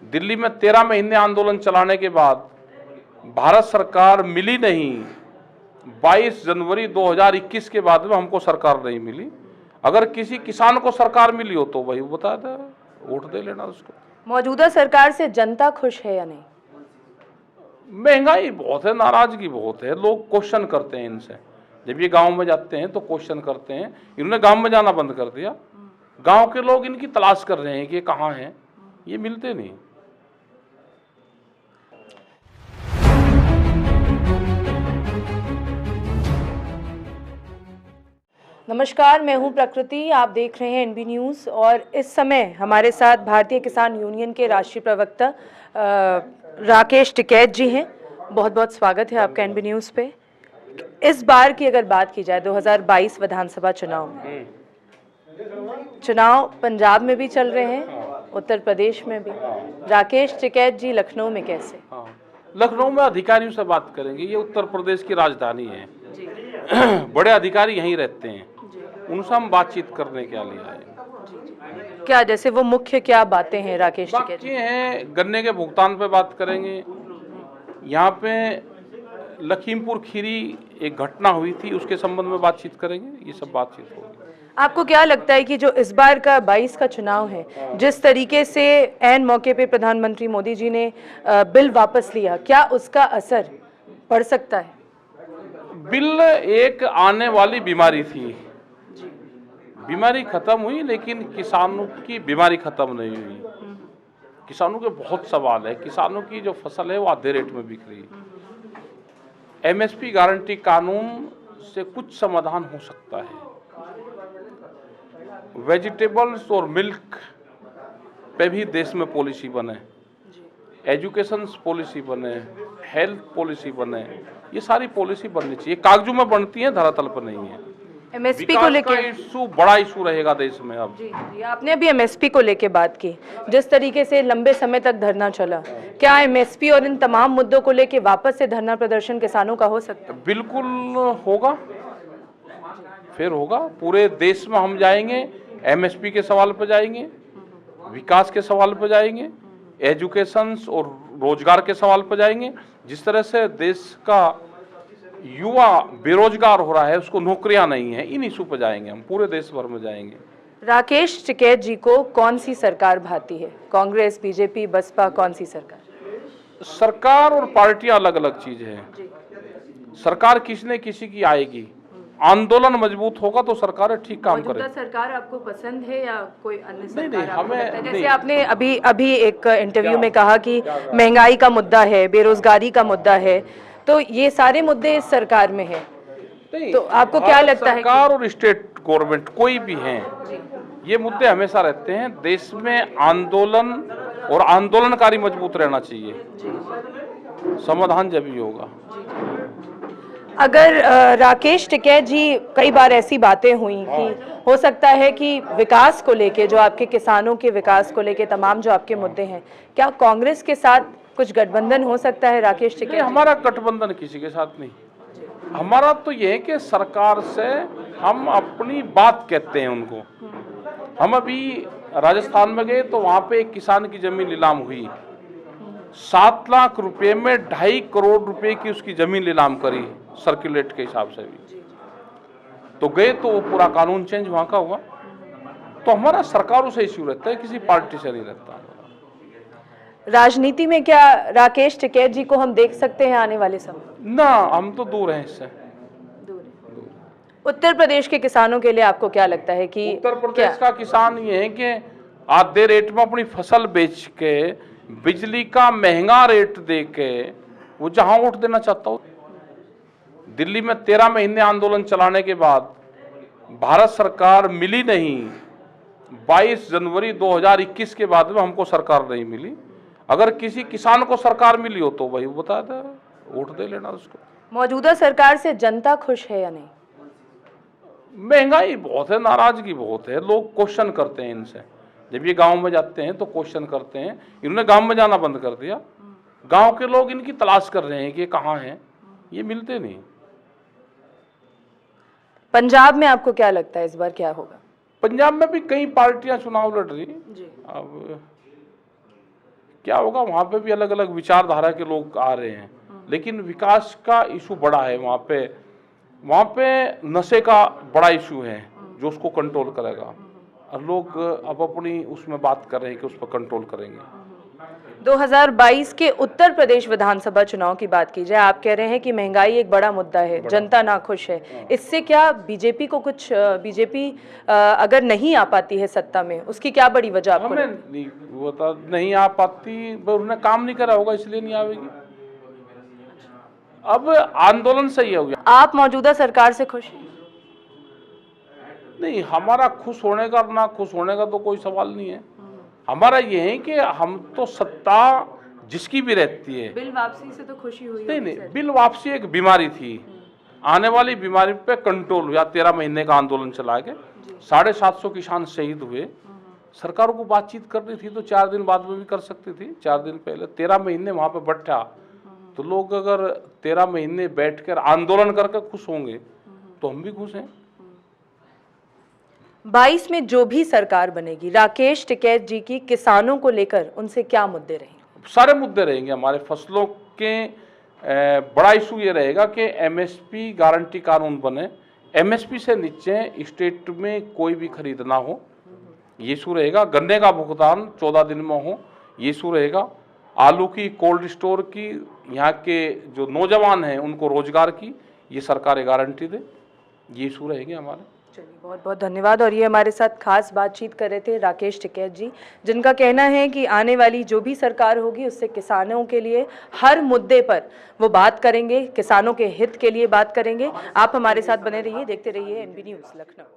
दिल्ली में 13 महीने आंदोलन चलाने के बाद भारत सरकार मिली नहीं। 22 जनवरी 2021 के बाद में हमको सरकार नहीं मिली। अगर किसी किसान को सरकार मिली हो तो वही बता दे, वोट दे लेना उसको। मौजूदा सरकार से जनता खुश है या नहीं? महंगाई बहुत है, नाराजगी बहुत है, लोग क्वेश्चन करते हैं इनसे। जब ये गांव में जाते हैं तो क्वेश्चन करते हैं। इन्होंने गांव में जाना बंद कर दिया। गांव के लोग इनकी तलाश कर रहे हैं कि ये कहाँ हैं, ये मिलते नहीं। नमस्कार, मैं हूं प्रकृति। आप देख रहे हैं एनबी न्यूज़ और इस समय हमारे साथ भारतीय किसान यूनियन के राष्ट्रीय प्रवक्ता राकेश टिकैत जी हैं। बहुत बहुत स्वागत है आपका एनबी न्यूज़ पे। इस बार की अगर बात की जाए 2022 विधानसभा चुनाव में, चुनाव पंजाब में भी चल रहे हैं, उत्तर प्रदेश में भी। राकेश टिकैत जी लखनऊ में कैसे? लखनऊ में अधिकारियों से बात करेंगे। ये उत्तर प्रदेश की राजधानी है, बड़े अधिकारी यहीं रहते हैं, उनसे हम बातचीत करने के लिए आए। क्या जैसे वो मुख्य क्या बातें हैं राकेश टिकैत जी? हैं गन्ने के भुगतान पे बात करेंगे। यहाँ पे लखीमपुर खीरी एक घटना हुई थी, उसके संबंध में बातचीत करेंगे। ये सब बातचीत होगी। आपको क्या लगता है कि जो इस बार का 22 का चुनाव है, जिस तरीके से ऐन मौके पे प्रधानमंत्री मोदी जी ने बिल वापस लिया, क्या उसका असर पड़ सकता है? बिल एक आने वाली बीमारी थी, बीमारी खत्म हुई, लेकिन किसानों की बीमारी खत्म नहीं हुई। किसानों के बहुत सवाल है। किसानों की जो फसल है वो आधे रेट में बिक रही है। एमएसपी गारंटी कानून से कुछ समाधान हो सकता है। वेजिटेबल्स और मिल्क पे भी देश में पॉलिसी बने, एजुकेशन पॉलिसी बने, हेल्थ पॉलिसी बने। ये सारी पॉलिसी बननी चाहिए। कागजों में बनती है, धरातल पर नहीं है। एमएसपी को लेकर इशू बड़ा इशू रहेगा देश में अब। जी, आपने अभी एमएसपी को लेकर बात की। जिस तरीके से लंबे समय तक धरना चला, क्या एमएसपी और इन तमाम मुद्दों को लेकर वापस से धरना प्रदर्शन किसानों का हो सकता है? बिल्कुल होगा, फिर होगा। पूरे देश में हम जाएंगे, एमएसपी के सवाल पर जाएंगे, विकास के सवाल पर जाएंगे, एजुकेशन और रोजगार के सवाल पर जाएंगे। जिस तरह से देश का युवा बेरोजगार हो रहा है, उसको नौकरियां नहीं है, इन इशू पर जाएंगे हम, पूरे देश भर में जाएंगे। राकेश टिकैत जी को कौन सी सरकार भाती है? कांग्रेस, बीजेपी, बसपा, कौन सी सरकार? सरकार और पार्टियां अलग अलग चीज है। सरकार किसी न किसी की आएगी। आंदोलन मजबूत होगा तो सरकार ठीक काम करेगी। सरकार आपको पसंद है या कोई अन्य सरकार? नहीं, हमें जैसे आपने अभी एक इंटरव्यू में कहा कि महंगाई का मुद्दा है, बेरोजगारी का मुद्दा है, तो ये सारे मुद्दे इस सरकार में है। तो आपको क्या लगता है? सरकार और स्टेट गवर्नमेंट कोई भी है, ये मुद्दे हमेशा रहते हैं। देश में आंदोलन और आंदोलनकारी मजबूत रहना चाहिए, समाधान जब ही होगा। अगर राकेश टिकैत जी, कई बार ऐसी बातें हुई कि हो सकता है कि विकास को लेके, जो आपके किसानों के विकास को लेके तमाम जो आपके मुद्दे हैं, क्या कांग्रेस के साथ कुछ गठबंधन हो सकता है राकेश टिकैत? हमारा गठबंधन किसी के साथ नहीं। हमारा तो ये है कि सरकार से हम अपनी बात कहते हैं उनको। हम अभी राजस्थान में गए तो वहां पे एक किसान की जमीन नीलाम हुई। 7 लाख रुपए में 2.5 करोड़ रुपए की उसकी जमीन नीलाम करी, सर्कुलेट के हिसाब से भी। तो गए तो वो पूरा कानून चेंज वहां का हुआ। तो हमारा सरकारों से इश्यू रहता है, किसी पार्टी से नहीं रहता। राजनीति में क्या राकेश टिकैत जी को हम देख सकते हैं आने वाले समय? ना, हम तो दूर हैं इससे। उत्तर प्रदेश के किसानों के लिए आपको क्या लगता है कि उत्तर प्रदेश का किसान ये है कि आधे रेट में अपनी फसल बेच के, बिजली का महंगा रेट दे के वो जहां वोट देना चाहता हो। दिल्ली में 13 महीने आंदोलन चलाने के बाद भारत सरकार मिली नहीं। 22 जनवरी 2021 के बाद में हमको सरकार नहीं मिली। अगर किसी किसान को सरकार मिली हो तो वही बता दे, वोट दे लेना उसको। मौजूदा सरकार से जनता खुश है या नहीं? महंगाई बहुत है, नाराजगी बहुत है, लोग क्वेश्चन करते हैं इनसे। जब ये गांव में जाते हैं तो क्वेश्चन करते हैं। इन्होंने गांव में जाना बंद कर दिया। गांव के लोग इनकी तलाश कर रहे हैं कि ये कहाँ हैं, ये मिलते नहीं। पंजाब में आपको क्या लगता है इस बार क्या होगा? पंजाब में भी कई पार्टियां चुनाव लड़ रही। अब क्या होगा, वहाँ पे भी अलग अलग विचारधारा के लोग आ रहे हैं, लेकिन विकास का इशू बड़ा है वहाँ पे नशे का बड़ा इशू है जो उसको कंट्रोल करेगा, और लोग अब अपनी उसमें बात कर रहे हैं कि उस पर कंट्रोल करेंगे। 2022 के उत्तर प्रदेश विधानसभा चुनाव की बात की जाए, आप कह रहे हैं कि महंगाई एक बड़ा मुद्दा है, जनता नाखुश है, इससे क्या बीजेपी को कुछ बीजेपी अगर नहीं आ पाती है सत्ता में, उसकी क्या बड़ी वजह आपको लगती है? नहीं आ पाती, उन्होंने काम नहीं करा होगा इसलिए नहीं आवेगी। अब आंदोलन सही हो गया। आप मौजूदा सरकार से खुश हैं? नहीं, हमारा खुश होने का ना खुश होने का तो कोई सवाल नहीं है। हमारा ये है कि हम तो सत्ता जिसकी भी रहती है, बिल वापसी से तो खुशी हुई? नहीं, बिल वापसी एक बीमारी थी, आने वाली बीमारी पे कंट्रोल हुआ। 13 महीने का आंदोलन चला के 750 किसान शहीद हुए। सरकार को बातचीत करनी थी तो 4 दिन बाद में भी कर सकती थी, 4 दिन पहले। 13 महीने वहां पे बैठा तो लोग अगर 13 महीने बैठकर आंदोलन करके खुश होंगे तो हम भी खुश हैं। 22 में जो भी सरकार बनेगी, राकेश टिकैत जी की किसानों को लेकर उनसे क्या मुद्दे रहेंगे? सारे मुद्दे रहेंगे हमारे। फसलों के बड़ा इशू ये रहेगा कि एमएसपी गारंटी कानून बने, एमएसपी से नीचे स्टेट में कोई भी खरीद ना हो, ये इशू रहेगा। गन्ने का भुगतान 14 दिन में हो, ये इशू रहेगा। आलू की कोल्ड स्टोर की, यहाँ के जो नौजवान हैं उनको रोजगार की ये सरकार गारंटी दे, ये इशू रहेंगे हमारे। चलिए, बहुत बहुत धन्यवाद। और ये हमारे साथ खास बातचीत कर रहे थे राकेश टिकैत जी, जिनका कहना है कि आने वाली जो भी सरकार होगी उससे किसानों के लिए हर मुद्दे पर वो बात करेंगे, किसानों के हित के लिए बात करेंगे। आप हमारे साथ बने रहिए, देखते रहिए एनबी न्यूज़ लखनऊ।